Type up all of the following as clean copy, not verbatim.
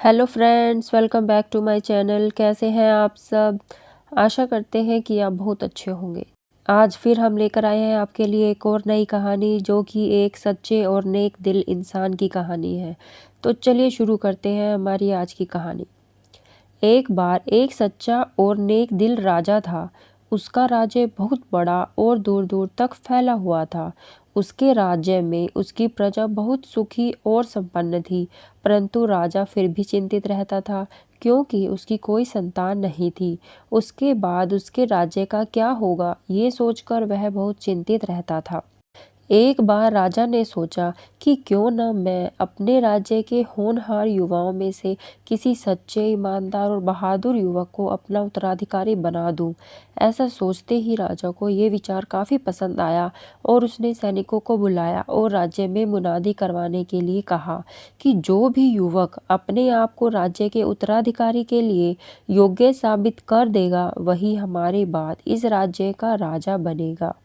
Hello friends, welcome back to my channel. कैसे हैं आप सब? आशा करते हैं कि आप बहुत अच्छे होंगे। आज फिर हम लेकर आए हैं आपके लिए एक और नई कहानी, जो कि एक सच्चे और नेक दिल इंसान की कहानी है। तो चलिए शुरू करते हैं हमारी आज की कहानी। एक बार एक सच्चा और नेक दिल राजा था। उसका राज्य बहुत बड़ा और दूर दूर तक फैला हुआ था। उसके राज्य में उसकी प्रजा बहुत सुखी और संपन्न थी, परंतु राजा फिर भी चिंतित रहता था, क्योंकि उसकी कोई संतान नहीं थी। उसके बाद उसके राज्य का क्या होगा, ये सोचकर वह बहुत चिंतित रहता था। एक बार राजा ने सोचा कि क्यों न मैं अपने राज्य के होनहार युवाओं में से किसी सच्चे, ईमानदार और बहादुर युवक को अपना उत्तराधिकारी बना दूं। ऐसा सोचते ही राजा को ये विचार काफ़ी पसंद आया और उसने सैनिकों को बुलाया और राज्य में मुनादी करवाने के लिए कहा कि जो भी युवक अपने आप को राज्य के उत्तराधिकारी के लिए योग्य साबित कर देगा, वही हमारे बाद इस राज्य का राजा बनेगा।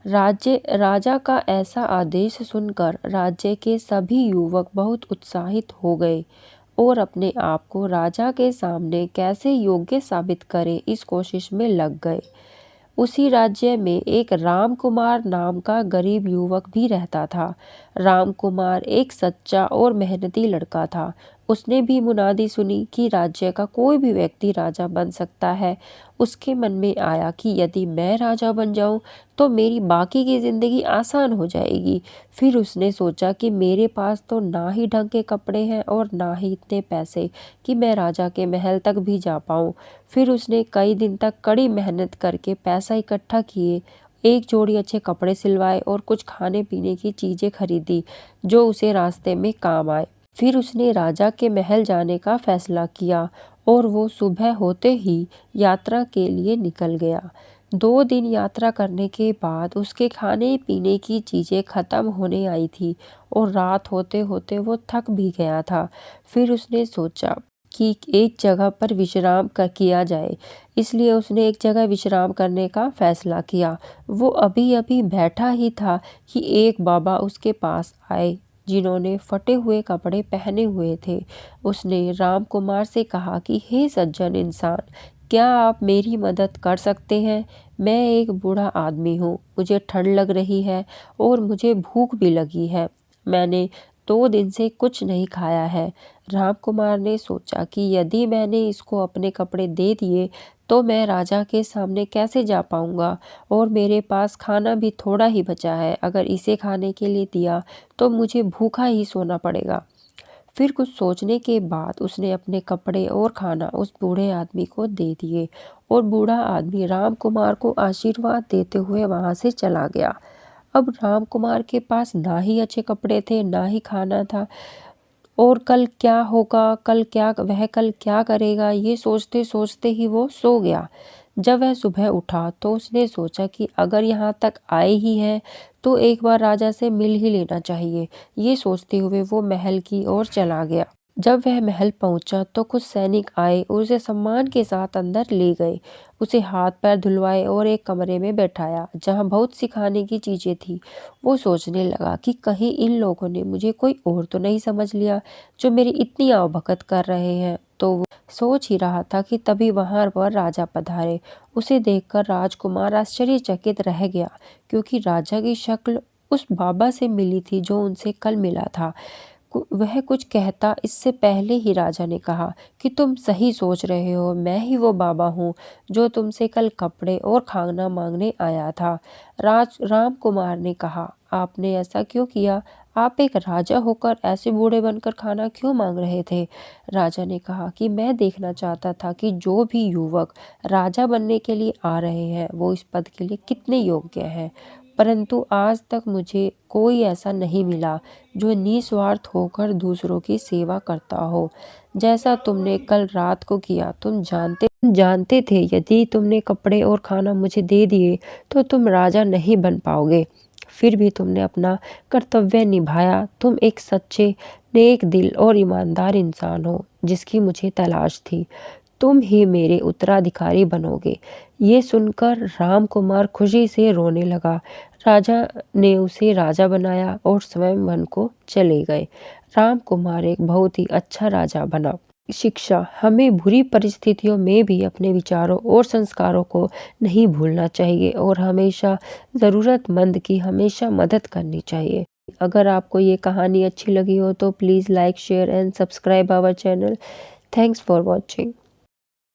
राजा का ऐसा आदेश सुनकर राज्य के सभी युवक बहुत उत्साहित हो गए और अपने आप को राजा के सामने कैसे योग्य साबित करें, इस कोशिश में लग गए। उसी राज्य में एक राम कुमार नाम का गरीब युवक भी रहता था। राम कुमार एक सच्चा और मेहनती लड़का था। उसने भी मुनादी सुनी कि राज्य का कोई भी व्यक्ति राजा बन सकता है। उसके मन में आया कि यदि मैं राजा बन जाऊं तो मेरी बाकी की ज़िंदगी आसान हो जाएगी। फिर उसने सोचा कि मेरे पास तो ना ही ढंग के कपड़े हैं और ना ही इतने पैसे कि मैं राजा के महल तक भी जा पाऊं। फिर उसने कई दिन तक कड़ी मेहनत करके पैसा इकट्ठा किए, एक जोड़ी अच्छे कपड़े सिलवाए और कुछ खाने पीने की चीज़ें खरीदी जो उसे रास्ते में काम आए। फिर उसने राजा के महल जाने का फैसला किया और वो सुबह होते ही यात्रा के लिए निकल गया। 2 दिन यात्रा करने के बाद उसके खाने पीने की चीज़ें खत्म होने आई थी और रात होते होते वो थक भी गया था। फिर उसने सोचा कि एक जगह पर विश्राम किया जाए, इसलिए उसने एक जगह विश्राम करने का फैसला किया। वो अभी अभी बैठा ही था कि एक बाबा उसके पास आए, जिन्होंने फटे हुए कपड़े पहने हुए थे। उसने राम कुमार से कहा कि हे सज्जन इंसान, क्या आप मेरी मदद कर सकते हैं? मैं एक बूढ़ा आदमी हूँ, मुझे ठंड लग रही है और मुझे भूख भी लगी है। मैंने 2 दिन से कुछ नहीं खाया है। राम कुमार ने सोचा कि यदि मैंने इसको अपने कपड़े दे दिए तो मैं राजा के सामने कैसे जा पाऊंगा, और मेरे पास खाना भी थोड़ा ही बचा है। अगर इसे खाने के लिए दिया तो मुझे भूखा ही सोना पड़ेगा। फिर कुछ सोचने के बाद उसने अपने कपड़े और खाना उस बूढ़े आदमी को दे दिए और बूढ़ा आदमी राम कुमार को आशीर्वाद देते हुए वहां से चला गया। अब राम कुमार के पास ना ही अच्छे कपड़े थे, ना ही खाना था, और कल क्या होगा, वह कल क्या करेगा, ये सोचते सोचते ही वो सो गया। जब वह सुबह उठा तो उसने सोचा कि अगर यहाँ तक आए ही हैं तो एक बार राजा से मिल ही लेना चाहिए। ये सोचते हुए वो महल की ओर चला गया। जब वह महल पहुंचा तो कुछ सैनिक आए और उसे सम्मान के साथ अंदर ले गए। उसे हाथ पैर धुलवाए और एक कमरे में बैठाया, जहां बहुत सी खाने की चीजें थी। वो सोचने लगा कि कहीं इन लोगों ने मुझे कोई और तो नहीं समझ लिया, जो मेरी इतनी आवभगत कर रहे हैं। तो वो सोच ही रहा था कि तभी वहां पर राजा पधारे। उसे देखकर राजकुमार आश्चर्यचकित रह गया, क्योंकि राजा की शक्ल उस बाबा से मिली थी जो उनसे कल मिला था। वह कुछ कहता इससे पहले ही राजा ने कहा कि तुम सही सोच रहे हो, मैं ही वो बाबा हूँ जो तुमसे कल कपड़े और खाना मांगने आया था। राम कुमार ने कहा, आपने ऐसा क्यों किया? आप एक राजा होकर ऐसे बूढ़े बनकर खाना क्यों मांग रहे थे? राजा ने कहा कि मैं देखना चाहता था कि जो भी युवक राजा बनने के लिए आ रहे हैं वो इस पद के लिए कितने योग्य हैं, परंतु आज तक मुझे कोई ऐसा नहीं मिला जो निस्वार्थ होकर दूसरों की सेवा करता हो, जैसा तुमने कल रात को किया। तुम जानते थे यदि तुमने कपड़े और खाना मुझे दे दिए तो तुम राजा नहीं बन पाओगे, फिर भी तुमने अपना कर्तव्य निभाया। तुम एक सच्चे, नेक दिल और ईमानदार इंसान हो, जिसकी मुझे तलाश थी। तुम ही मेरे उत्तराधिकारी बनोगे। ये सुनकर राम कुमार खुशी से रोने लगा। राजा ने उसे राजा बनाया और स्वयं वन को चले गए। राम कुमार एक बहुत ही अच्छा राजा बना। शिक्षा, हमें बुरी परिस्थितियों में भी अपने विचारों और संस्कारों को नहीं भूलना चाहिए और हमेशा ज़रूरतमंद की हमेशा मदद करनी चाहिए। अगर आपको ये कहानी अच्छी लगी हो तो please like, share and subscribe our channel. Thanks for watching.